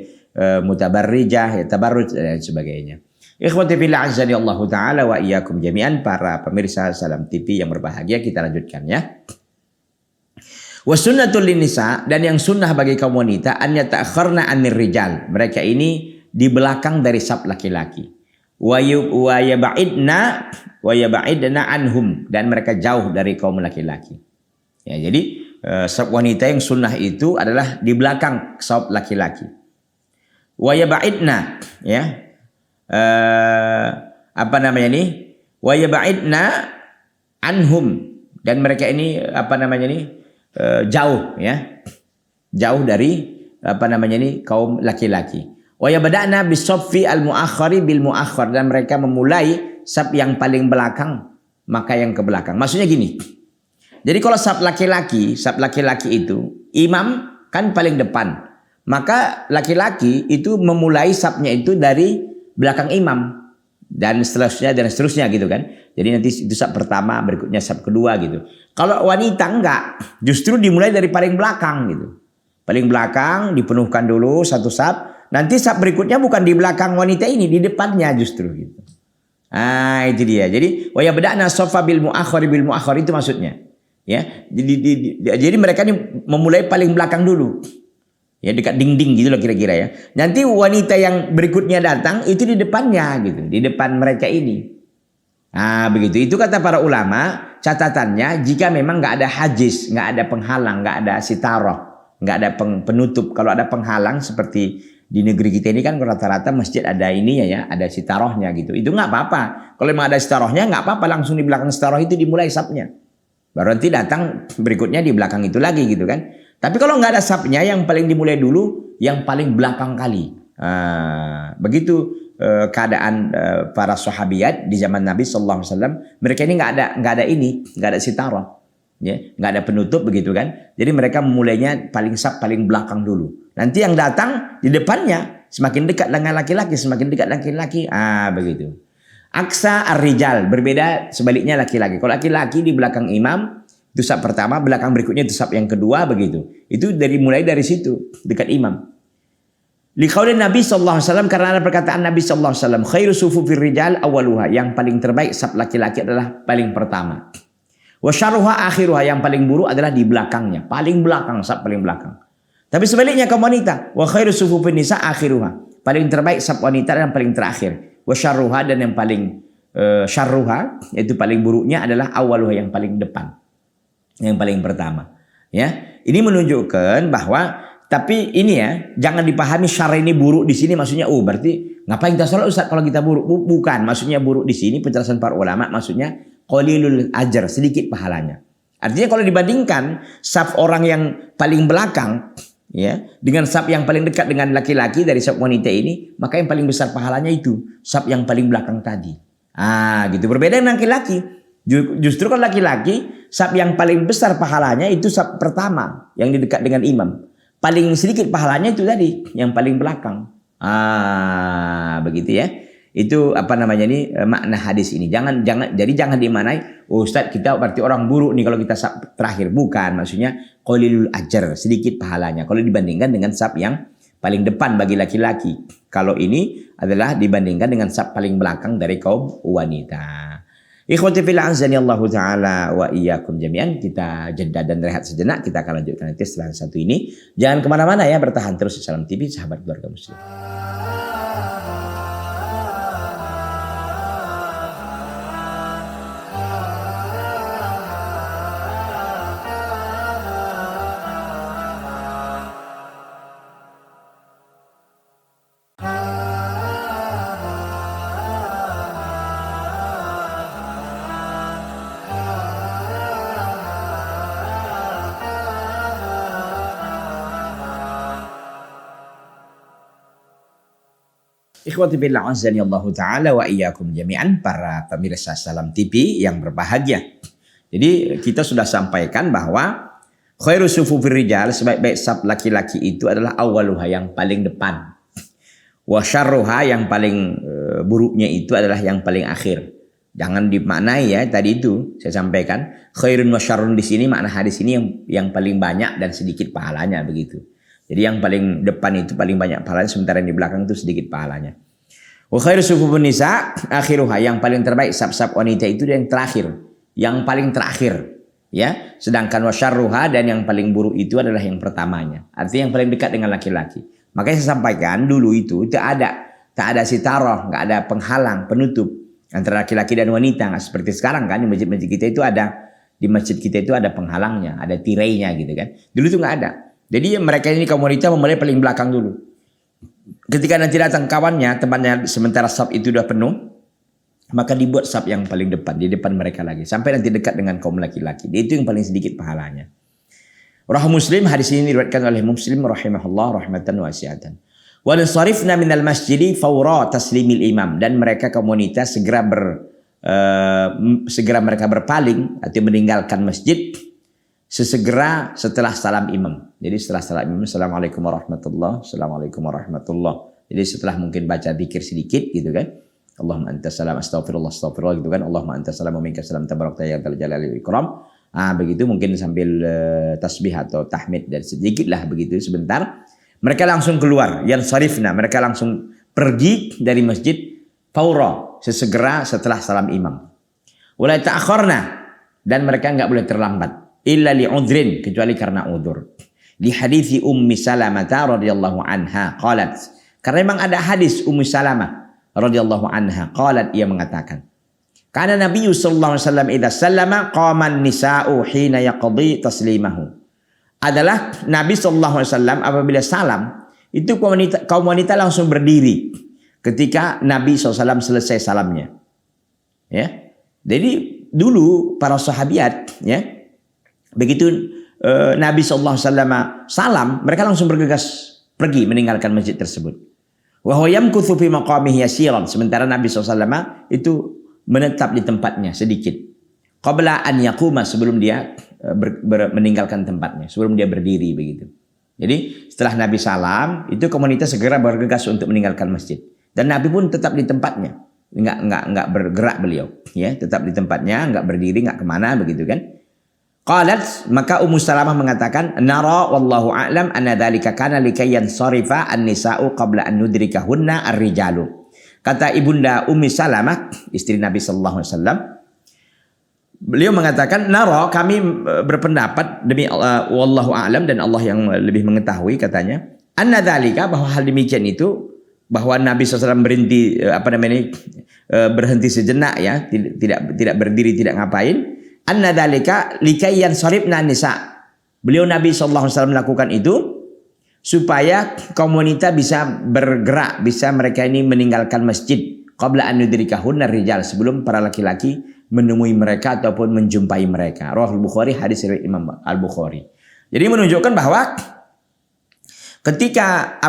mutabarrijah, ya, tabarruj dan sebagainya. Ikhwati fillah azani Allah taala wa iyyakum jami'an, para pemirsa Salam TV yang berbahagia, kita lanjutkan ya. Wa sunnatul nisa, dan yang sunnah bagi kaum wanita, an yata'akharna anir rijal, mereka ini di belakang dari saf laki-laki. Wa yab'idna anhum, dan mereka jauh dari kaum laki-laki. Ya, jadi saf wanita yang sunnah itu adalah di belakang saf laki-laki. Wa yab'idna, ya, apa namanya ini? Wa yab'idna anhum, dan mereka ini apa namanya ini? Jauh, ya, jauh dari apa namanya ini kaum laki-laki. Wa yabda'na bisaffi al-mu'akhkhari bil mu'akhkhar, dan mereka memulai saf yang paling belakang maka yang ke belakang. Maksudnya gini. Jadi kalau saf laki-laki itu imam kan paling depan. Maka laki-laki itu memulai safnya itu dari belakang imam dan seterusnya gitu kan. Jadi nanti itu saf pertama, berikutnya saf kedua gitu. Kalau wanita enggak, justru dimulai dari paling belakang gitu. Paling belakang dipenuhkan dulu satu saf, nanti saf berikutnya bukan di belakang wanita ini, di depannya justru gitu. Itu dia. Jadi wa yabda'na saffa bil mu'akhkhar itu maksudnya. Ya. Jadi mereka ini memulai paling belakang dulu. Ya, dekat dinding gitu loh kira-kira ya. Nanti wanita yang berikutnya datang itu di depannya gitu, di depan mereka ini. Begitu. Itu kata para ulama, catatannya jika memang nggak ada hajiz, nggak ada penghalang, nggak ada sitaroh, nggak ada penutup. Kalau ada penghalang seperti di negeri kita ini kan rata-rata masjid ada ininya ya, ada sitarohnya gitu. Itu nggak apa-apa. Kalau memang ada sitarohnya nggak apa-apa, langsung di belakang sitaroh itu dimulai safnya. Baru nanti datang berikutnya di belakang itu lagi gitu kan. Tapi kalau nggak ada safnya, yang paling dimulai dulu yang paling belakang kali. Begitu keadaan para sahabiat di zaman Nabi Sallallahu Alaihi Wasallam, mereka ini nggak ada sitaroh, ya, nggak ada penutup begitu kan. Jadi mereka memulainya paling paling belakang dulu. Nanti yang datang di depannya semakin dekat dengan laki-laki, semakin dekat laki-laki. Begitu. Aksa ar-rijal, berbeda sebaliknya laki-laki. Kalau laki-laki di belakang imam, Itu saf pertama, belakang berikutnya itu saf yang kedua begitu. Itu mulai dari situ dekat imam. Liqaulin Nabi sallallahu alaihi wasallam, karena ada perkataan Nabi sallallahu alaihi wasallam, khairu sufufir rijal awaluha, yang paling terbaik saf laki-laki adalah paling pertama. Wa syarruha akhiruha, yang paling buruk adalah di belakangnya, paling belakang, saf paling belakang. Tapi sebaliknya kaum wanita, wa khairu sufufin nisa akhiruha, paling terbaik saf wanita dan paling terakhir. Wa syarruha, dan yang paling syarruha, yaitu paling buruknya adalah awaluha, yang paling depan, yang paling pertama. Ya, ini menunjukkan bahwa, tapi ini ya, jangan dipahami syar ini buruk di sini maksudnya berarti ngapain kita sholat Ustaz kalau kita buruk. Bukan, maksudnya buruk di sini penjelasan para ulama maksudnya qalilul ajr, sedikit pahalanya. Artinya kalau dibandingkan saf orang yang paling belakang ya dengan saf yang paling dekat dengan laki-laki dari saf wanita ini, maka yang paling besar pahalanya itu saf yang paling belakang tadi. Gitu. Berbeda dengan laki-laki. Justru kalau laki-laki, saf yang paling besar pahalanya itu saf pertama yang di dekat dengan imam. Paling sedikit pahalanya itu tadi yang paling belakang. Begitu ya. Itu apa namanya ini makna hadis ini. Jadi jangan dimanai, Ustaz kita berarti orang buruk nih kalau kita saf terakhir. Bukan, maksudnya qalilul ajr, sedikit pahalanya kalau dibandingkan dengan saf yang paling depan bagi laki-laki. Kalau ini adalah dibandingkan dengan saf paling belakang dari kaum wanita. Ikhwati fillah azani Allah taala wa iyyakum jami'an. Kita jeda dan rehat sejenak. Kita akan lanjutkan nanti setelah satu ini. Jangan kemana-mana ya, bertahan terus di Salam TV, sahabat keluarga muslim. Ikhwati billah azani Allah taala wa iyyakum jami'an, para pemirsa Salam TV yang berbahagia. Jadi kita sudah sampaikan bahwa khairu sufufir rijal, sebaik-baik saf laki-laki itu adalah awaluha, yang paling depan. Wa syarruha, yang paling buruknya itu adalah yang paling akhir. Jangan dimaknai ya, tadi itu saya sampaikan khairun wa syarrun di sini, makna hadis ini yang paling banyak dan sedikit pahalanya begitu. Jadi yang paling depan itu paling banyak pahalanya, sementara yang di belakang itu sedikit pahalanya. Wa khairu sufufun nisa akhiruha, yang paling terbaik saf-saf wanita itu yang terakhir, yang paling terakhir, ya. Sedangkan wa syarruha, dan yang paling buruk itu adalah yang pertamanya. Artinya yang paling dekat dengan laki-laki. Makanya saya sampaikan dulu itu tak ada sitaroh, nggak ada penghalang, penutup antara laki-laki dan wanita. Nggak seperti sekarang kan, di masjid-masjid kita itu ada, di masjid kita itu ada penghalangnya, ada tirainya gitu kan. Dulu itu nggak ada. Jadi mereka ini kaum wanita memulai paling belakang dulu. Ketika nanti datang kawannya, temannya, sementara saf itu sudah penuh, maka dibuat saf yang paling depan, di depan mereka lagi, sampai nanti dekat dengan kaum laki-laki. Itu yang paling sedikit pahalanya. Rawahu Muslim, hadis ini diriwayatkan oleh Muslim rahimahullah rahmatan wasi'atan. Wa nasarifna minal masjidi fawra taslimil imam, dan mereka kaum wanita segera mereka berpaling atau meninggalkan masjid sesegera setelah salam imam. Jadi setelah salam imam, assalamualaikum warahmatullah, assalamualaikum warahmatullah. Jadi setelah mungkin baca zikir sedikit gitu kan, Allahumma antas salam, astagfirullah, astagfirullah gitu kan, Allahumma antas salam wa minkas salam, tabarakta ya dzal jalali wal ikram. Begitu mungkin sambil tasbih atau tahmid dan sedikit lah begitu sebentar. Mereka langsung keluar, yan sarifna, mereka langsung pergi dari masjid faura, sesegera setelah salam imam. Wala ta'akharna, dan mereka enggak boleh terlambat. Illa li'udhrin, kecuali karena udhur. Di hadits Ummi Salamah radhiyallahu anha qalat, karena memang ada hadis Ummi Salamah radhiyallahu anha qalat, ia mengatakan, kana Nabi sallallahu alaihi wasallam idza sallama qama an-nisa'u hina yaqdi taslimahu. Adalah Nabi sallallahu alaihi wasallam apabila salam, itu kaum wanita langsung berdiri ketika Nabi SAW selesai salamnya. Ya. Jadi dulu para sahabiat ya, begitu Nabi SAW salam, mereka langsung bergegas pergi meninggalkan masjid tersebut. Wa huwa yamkuthu fi maqamihi yasiran, sementara Nabi SAW itu menetap di tempatnya sedikit. Qabla an yaquma, sebelum dia meninggalkan tempatnya, sebelum dia berdiri begitu. Jadi setelah Nabi salam, itu komunitas segera bergegas untuk meninggalkan masjid. Dan Nabi pun tetap di tempatnya, enggak bergerak beliau, ya, tetap di tempatnya, enggak berdiri, enggak kemana begitu kan. Qalat, maka Ummu Salamah mengatakan, nara wallahu a'lam anna dzalika kana likay yansarifa an-nisa'u qabla an yudrikahunna ar-rijalu. Kata Ibunda Ummi Salamah, istri Nabi sallallahu alaihi wasallam, beliau mengatakan, nara, kami berpendapat demi Allah, wallahu a'lam, dan Allah yang lebih mengetahui, katanya, anna dzalika, bahwa hal demikian itu, bahwa Nabi SAW berhenti berhenti sejenak, ya, tidak berdiri, tidak ngapain. Anna dzalika likay yansarifna nisa. Beliau Nabi SAW melakukan itu supaya kaum wanita bisa bergerak, bisa mereka ini meninggalkan masjid qabla an yudrikahunna rijal, sebelum para laki-laki menemui mereka ataupun menjumpai mereka. Rawahul Bukhari, hadis riwayat Imam Al-Bukhari. Jadi menunjukkan bahwa ketika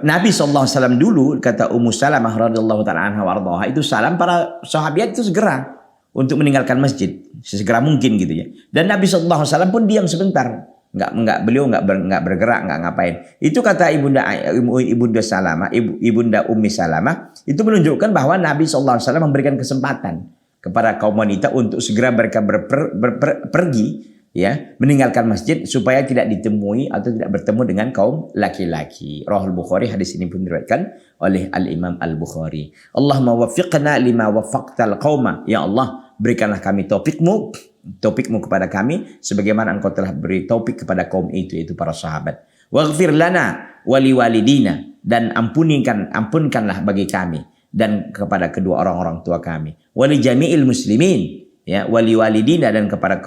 Nabi SAW dulu, kata Ummu Salamah radhiyallahu taala anha warḍaha, itu salam para sahabat itu segera untuk meninggalkan masjid sesegera mungkin gitu ya. Dan Nabi SAW pun diam sebentar, beliau nggak bergerak, nggak ngapain. Itu kata ibunda Ummi Salamah, itu menunjukkan bahwa Nabi SAW memberikan kesempatan kepada kaum wanita untuk segera mereka pergi, ya, meninggalkan masjid supaya tidak ditemui atau tidak bertemu dengan kaum laki-laki. Rawahul Bukhari, hadis ini pun diriwayatkan oleh Al-Imam Al-Bukhari. Allahumma waffiqna lima waffaqtal qauma. Ya Allah, berikanlah kami taufikmu kepada kami sebagaimana engkau telah beri taufik kepada kaum itu, yaitu para sahabat. Waghfir lana wali walidina, dan ampunkanlah bagi kami dan kepada kedua orang tua kami. Wali jami'il muslimin, ya, wali walidina, dan kepada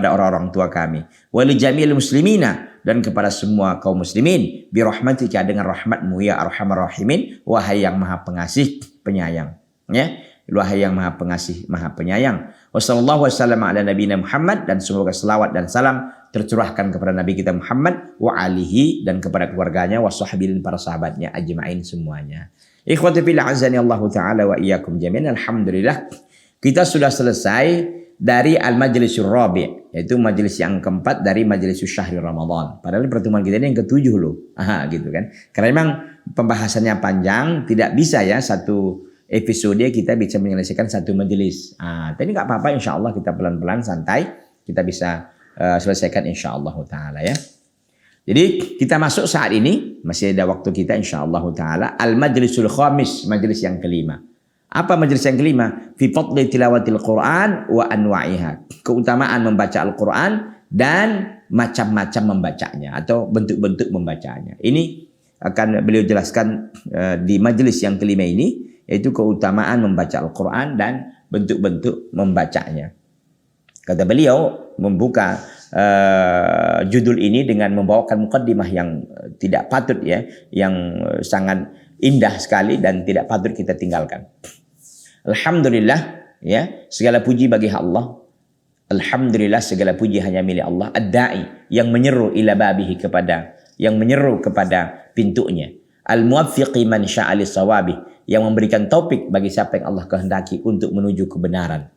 orang tua kami. Wali jami'il muslimina, dan kepada semua kaum muslimin. Bi rahmatika, dengan rahmatmu ya arhamar rahimin, wahai yang maha pengasih penyayang, ya. Wahai yang maha pengasih, maha penyayang. Wassallallahu wasallam ala nabiyina Muhammad, dan semoga selawat dan salam tercurahkan kepada Nabi kita Muhammad, wa alihi, dan kepada keluarganya, wa sahbihi, para sahabatnya, ajma'in semuanya. Ikhwati fillah azani Allah taala wa iyyakum jami'an. Alhamdulillah, kita sudah selesai dari al-majlisur rabi', yaitu majelis yang keempat dari majelis syahri Ramadan. Padahal pertemuan kita ini yang ketujuh loh. Gitu kan. Karena memang pembahasannya panjang, tidak bisa ya satu episode kita bisa menyelesaikan satu majelis. Tapi nggak apa-apa, insya Allah kita pelan-pelan santai kita bisa selesaikan insya Allah taala ya. Jadi kita masuk saat ini, masih ada waktu kita insya Allah taala, al-majlisul khamis, majelis yang kelima. Apa majelis yang kelima? Fi fadli tilawatil Quran wa anwa'iha. Keutamaan membaca Al-Quran dan macam-macam membacanya atau bentuk-bentuk membacanya. Ini akan beliau jelaskan di majelis yang kelima ini, yaitu keutamaan membaca Al-Quran dan bentuk-bentuk membacanya. Kata beliau membuka judul ini dengan membawakan mukaddimah yang tidak patut ya, yang sangat indah sekali dan tidak patut kita tinggalkan. Alhamdulillah, ya, segala puji bagi Allah. Alhamdulillah, segala puji hanya milik Allah. Ad-da'i, yang menyeru ila babihi, yang menyeru kepada pintunya. Al-muwaffiqi man sya'a lis-shawabi, yang memberikan taufik bagi siapa yang Allah kehendaki untuk menuju kebenaran.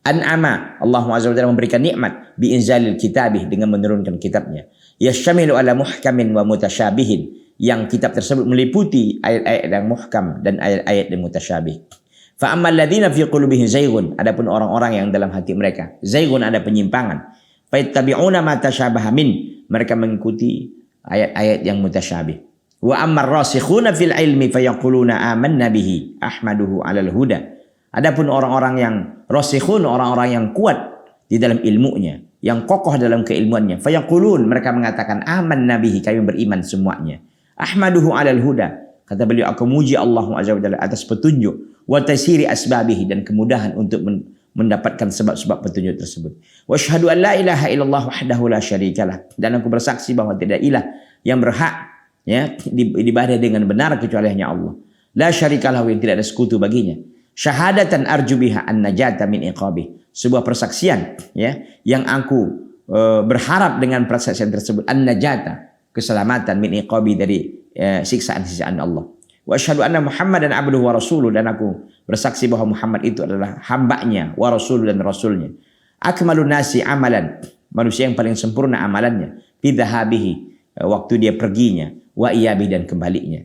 An'ama, Allah Azza wa Jalla memberikan nikmat bi inzalil kitabih, dengan menurunkan kitabnya. Yashamilu ala muhkamin wa mutasyabihin, yang kitab tersebut meliputi ayat-ayat yang muhkam dan ayat-ayat yang mutasyabih. Fa ammal ladzina fi qulubihim zayghun, adapun orang-orang yang dalam hati mereka zayghun, ada penyimpangan, fa yattabi'una ma tasyabaha min, mereka mengikuti ayat-ayat yang mutasyabih. Wa ammar rasikhuna fil ilmi fayaquluna amanna bihi ahmaduhu 'alal huda. Adapun orang-orang yang rasikhun, orang-orang yang kuat di dalam ilmunya, yang kokoh dalam keilmuannya, fayaqulun, mereka mengatakan amanna bihi, kami beriman semuanya. Ahmaduhu 'alal huda, kata beliau, aku muji Allah Azza wa Jalla atas petunjuk, wa tasiri asbabihi, dan kemudahan untuk mendapatkan sebab-sebab petunjuk tersebut. Wa asyhadu an la ilaha illallah wahdahu la syarikalah, dan aku bersaksi bahwa tidak ilah yang berhak ya diibadahi dengan benar kecuali hanya Allah. La syarikalah, yang tidak ada sekutu baginya. Syahadatan arju biha an najata min iqabih, sebuah persaksian ya yang aku berharap dengan persaksian tersebut an najata, keselamatan, min iqabi, dari siksaan-siksaan Allah. Wa asyhadu anna Muhammadan abduhu wa rasuluh, dan aku bersaksi bahwa Muhammad itu adalah hambanya, wa rasuluh, dan rasulnya. Akmalun nasi amalan, manusia yang paling sempurna amalannya, fi dhahabihi, waktu dia perginya, wa iyabi, dan kembalinya.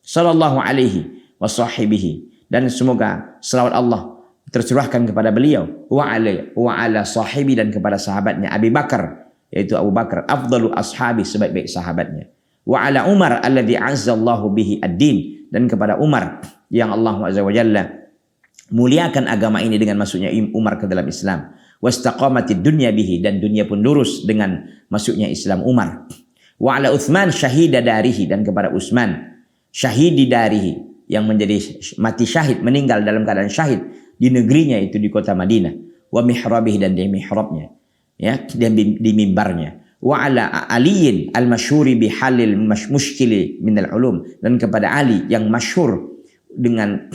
Sallallahu alaihi wa sahbihi, dan semoga selawat Allah tercurahkan kepada beliau, wa ala sahibi, dan kepada sahabatnya Abi Bakar, yaitu Abu Bakar, afdalu ashabi, sebaik-baik sahabatnya, wa ala Umar alladzi azzallahu bihi ad-din, dan kepada Umar yang Allah Azza wa Jalla muliakan agama ini dengan masuknya Umar ke dalam Islam, wastaqamatid dunya bihi, dan dunia pun lurus dengan masuknya Islam Umar, wa ala Utsman syahida darihi, dan kepada Utsman syahidi darihi, yang menjadi mati syahid, meninggal dalam keadaan syahid di negerinya, itu di kota Madinah, wa mihrabih, dan di mihrabnya, ya, dan di mimbarnya, wa ala aliyin al-masyhuri bihalil mushkili minal ulum, dan kepada Ali yang masyhur dengan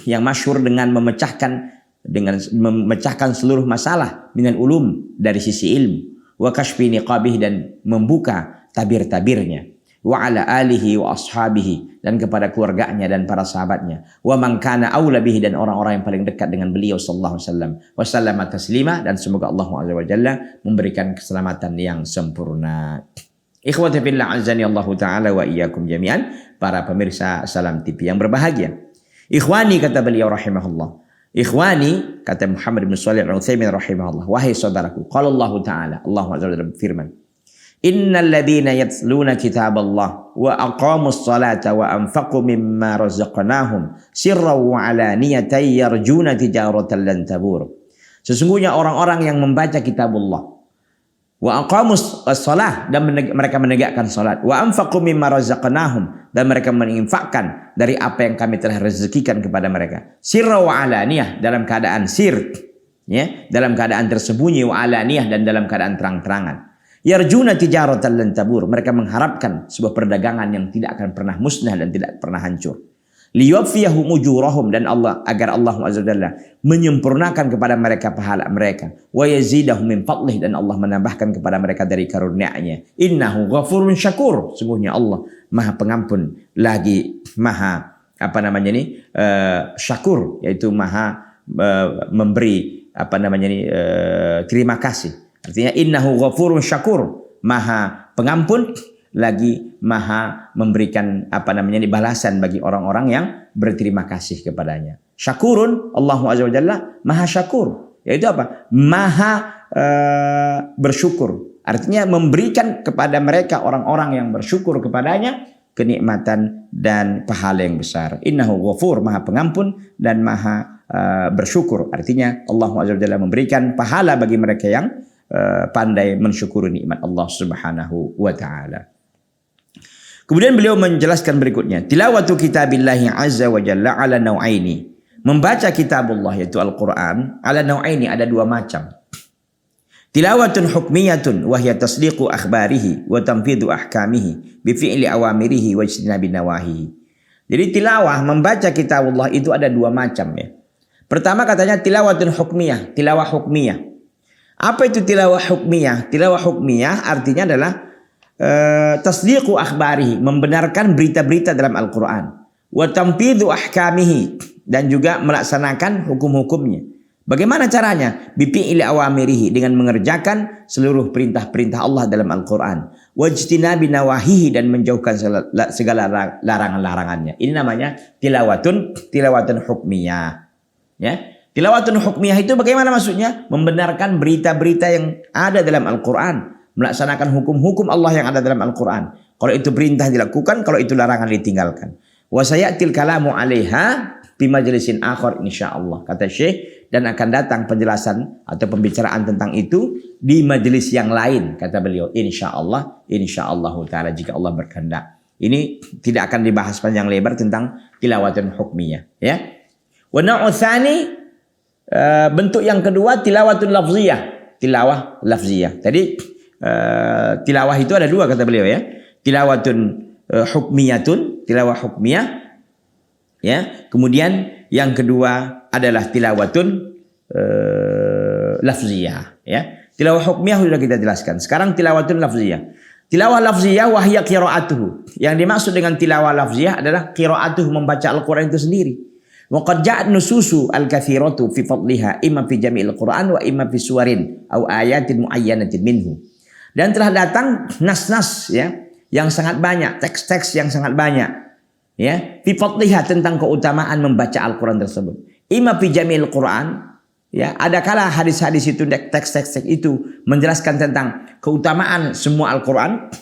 memecahkan seluruh masalah minal ulum, dari sisi ilmu, wa kashfi niqabih, dan membuka tabir-tabirnya, wa ala alihi wa ashabihi, dan kepada keluarganya dan para sahabatnya, wa man kana aula bihi, dan orang-orang yang paling dekat dengan beliau sallallahu alaihi wasallam, wa sallama taslima, dan semoga Allah azza wa jalla memberikan keselamatan yang sempurna. Ikhwati fillah azani Allah taala wa iyyakum jami'an, para pemirsa Salam TV yang berbahagia. Ikhwani, kata beliau rahimahullah, ikhwani, kata Muhammad bin Shalih Al-Utsaimin rahimahullah, wahai saudaraku, qala Allah taala, Allah azza wa jalla berfirman, innal ladzina yatluna kitaballah wa aqamus salata wa anfaqu mimma razaqnahum sirran wa alaniyatan yarjuna tijaratan lan tabur. Sesungguhnya orang-orang yang membaca kitabullah, wa aqamus shalah, dan mereka menegakkan salat, wa anfaqu mimma razaqnahum, dan mereka menginfakkan dari apa yang kami telah rezekikan kepada mereka, sirran wa alaniyah, dalam keadaan sir, ya, dalam keadaan tersembunyi, wa alaniyah, dan dalam keadaan terang-terangan. Yarjuna tijaratan lan tabur, mereka mengharapkan sebuah perdagangan yang tidak akan pernah musnah dan tidak pernah hancur. Liyuwaffiyahum ujurahum, dan agar Allah azza wa jalla menyempurnakan kepada mereka pahala mereka, wa yazidahum min fadlih, dan Allah menambahkan kepada mereka dari karunia-Nya. Innahu ghafurun syakur, sungguhnya Allah Maha Pengampun lagi Maha syakur, yaitu Maha memberi terima kasih. Artinya innahu ghafurun syakur, Maha Pengampun lagi Maha memberikan balasan bagi orang-orang yang berterima kasih kepadanya. Syakurun, Allah azza wa jalla Maha syakur, yaitu apa? Maha bersyukur. Artinya memberikan kepada mereka, orang-orang yang bersyukur kepadanya, kenikmatan dan pahala yang besar. Innahu ghafur, Maha Pengampun dan Maha bersyukur. Artinya Allah azza wa jalla memberikan pahala bagi mereka yang pandai mensyukuri nikmat Allah Subhanahu wa taala. Kemudian beliau menjelaskan berikutnya, tilawatu kitabillahi azza wa jalla ala nau'aini. Membaca kitabullah, yaitu Al-Qur'an, ala nau'aini, ada dua macam. Tilawatun hukmiyatun wa hiya tasdiqu akhbarihi wa tanfidhu ahkamihi bi fi'li awamirihi wa ijtinabi nawahihi. Jadi tilawah, membaca kitabullah itu ada dua macam, ya. Pertama katanya tilawatun hukmiyah, tilawah hukmiyah. Apa itu tilawah hukmiyah? Tilawah hukmiyah artinya adalah tasdiqu akhbarihi, membenarkan berita-berita dalam Al-Quran, wa tanfidhu ahkamihi, dan juga melaksanakan hukum-hukumnya. Bagaimana caranya? Bi fi'li awamirihi, dengan mengerjakan seluruh perintah-perintah Allah dalam Al-Quran, wa ijtinabi nawahihi, dan menjauhkan segala larangan-larangannya. Ini namanya tilawatun hukmiyah, ya. Tilawatun hukmiyah itu bagaimana maksudnya? Membenarkan berita-berita yang ada dalam Al-Quran, melaksanakan hukum-hukum Allah yang ada dalam Al-Quran. Kalau itu perintah dilakukan, kalau itu larangan ditinggalkan. Wa sayatil kalamu 'alaiha fi majlisin akhar insyaallah, kata Syekh, dan akan datang penjelasan atau pembicaraan tentang itu di majelis yang lain, kata beliau, insyaallah taala, jika Allah berkehendak. Ini tidak akan dibahas panjang lebar tentang tilawatun hukmiyah, ya. Wa nau'u tsani, bentuk yang kedua, tilawatun lafziyah, tilawah lafziyah. Tadi tilawah itu ada dua, kata beliau, ya. Tilawatun hukmiyatun, tilawah hukmiyah, ya. Kemudian yang kedua adalah tilawatun lafziyah, ya. Tilawah hukmiyah sudah kita jelaskan. Sekarang tilawatun lafziyah. Tilawah lafziyah wahya qiraatuhu. Yang dimaksud dengan tilawah lafziyah adalah qiraatuhu, membaca Al-Qur'an itu sendiri. Wa qad ja'at nususu al-katsiratu fi fadliha imma fi jami'il Qur'an wa imma fi suwarin aw ayatin muayyanatin minhu. Dan telah datang nas-nas, ya, yang sangat banyak, teks-teks yang sangat banyak, ya, fi fadliha, tentang keutamaan membaca Al-Qur'an tersebut. Imma fi jami'il Qur'an, Ya, adakala hadis-hadis itu, teks-teks itu menjelaskan tentang keutamaan semua Al-Quran.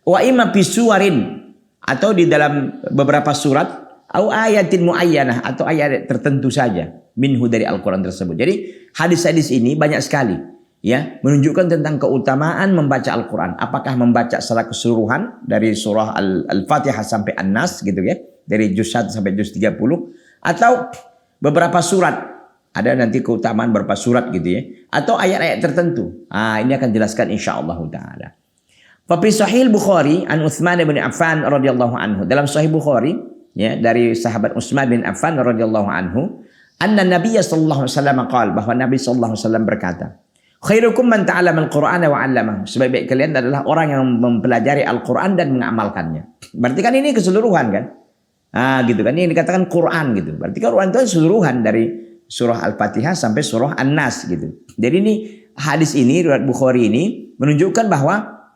Wa imma bisuwarin, atau di dalam beberapa surat, au ayatin muayyanah, atau ayat tertentu saja minhu dari Al-Quran tersebut. Jadi hadis-hadis ini banyak sekali ya menunjukkan tentang keutamaan membaca Al-Quran. Apakah membaca secara keseluruhan dari surah Al-Fatihah sampai An-Nas gitu ya, dari juz 1 sampai juz 30, atau beberapa surat, ada nanti keutamaan beberapa surat gitu ya, atau ayat-ayat tertentu. Ini akan jelaskan insyaallah taala. Fa fi Sahih Bukhari an Utsman bin Affan radhiyallahu anhu, dalam Sahih Bukhari ya dari sahabat Utsman bin Affan radhiyallahu anhu, anna Nabiy sallallahu alaihi wasallam qaal, bahwa Nabi sallallahu alaihi wasallam berkata, khairukum man ta'allama al-Qur'ana wa 'allamahu, sebaik-baik kalian adalah orang yang mempelajari Al-Qur'an dan mengamalkannya. Berarti kan ini keseluruhan kan? Gitu kan, ini dikatakan Quran gitu. Berarti Quran itu keseluruhan dari surah Al-Fatihah sampai surah An-Nas gitu. Jadi ini hadis ini, riwayat Bukhari ini menunjukkan bahwa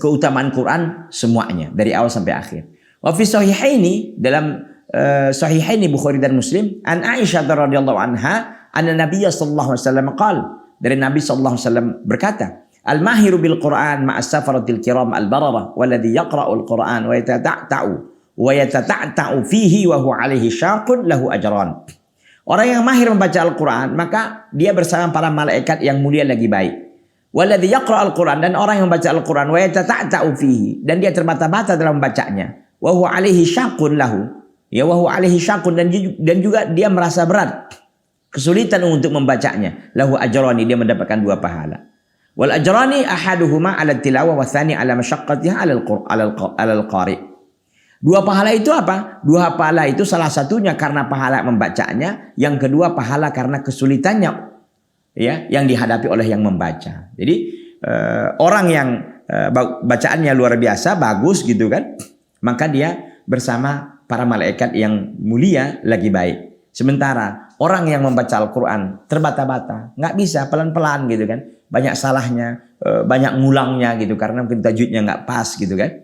keutamaan Quran semuanya dari awal sampai akhir. Wa fi sahihaini, dalam sahihaini Bukhari dan Muslim, an Aisyah radhiyallahu anha anna Nabiy sallallahu alaihi wasallam qaal, dari Nabi sallallahu alaihi wasallam berkata, al-mahiru bil Quran ma'as safaratil kiram al-bararah walladhi yaqra'ul Quran wa yatata'ta'u fihi wa huwa alaihi syaqun lahu ajran. Orang yang mahir membaca Al-Quran, maka dia bersama para malaikat yang mulia lagi baik. Walladhi yaqra'ul Quran, dan orang yang membaca Al-Quran wa yatata'ta'u fihi, dan dia terbata-bata dalam membacanya. Wa huwa alaihi syaqun lahu, ya wa huwa alaihi syaqun, dan juga dia merasa berat, kesulitan untuk membacanya. Lahu ajrani, dia mendapatkan 2 pahala. Wal ajrani ahaduhuma 'ala tilawah wa tsani 'ala masyaqqatiha 'ala al-qari'. 2 pahala itu apa? 2 pahala itu salah satunya karena pahala membacanya, yang kedua pahala karena kesulitannya ya yang dihadapi oleh yang membaca. Jadi orang yang bacaannya luar biasa bagus gitu kan, maka dia bersama para malaikat yang mulia lagi baik. Sementara orang yang membaca Al-Quran terbata-bata, nggak bisa, pelan-pelan gitu kan, banyak salahnya, banyak ngulangnya gitu, karena mungkin tajwidnya nggak pas gitu kan,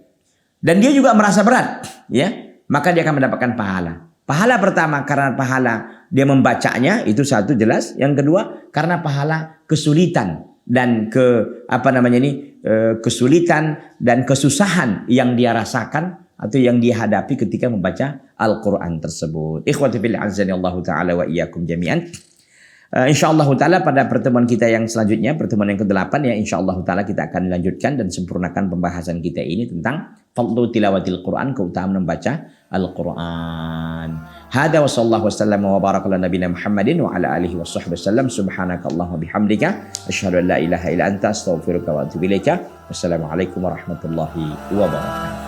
dan dia juga merasa berat ya, maka dia akan mendapatkan pahala. Pahala pertama karena pahala dia membacanya, itu satu jelas. Yang kedua karena pahala kesulitan dan kesulitan dan kesusahan yang dia rasakan atau yang dia hadapi ketika membaca Al-Quran tersebut. Ikhwati fillah azanillahu ta'ala wa iyyakum jami'an. Insyaallah ta'ala pada pertemuan kita yang selanjutnya, pertemuan yang ke-8 ya, insyaallah ta'ala kita akan lanjutkan dan sempurnakan pembahasan kita ini tentang fadlu tilawatil Quran, keutamaan membaca Al-Quran. Hada wa sallallahu wasallam wa baraka ala nabiyina Muhammadin wa ala alihi wa sahbihi wasallam. Subhanakallahumma bihamdika asyhadu an la ilaha illa anta astaghfiruka wa atubu ilaika. Wassalamualaikum warahmatullahi wabarakatuh.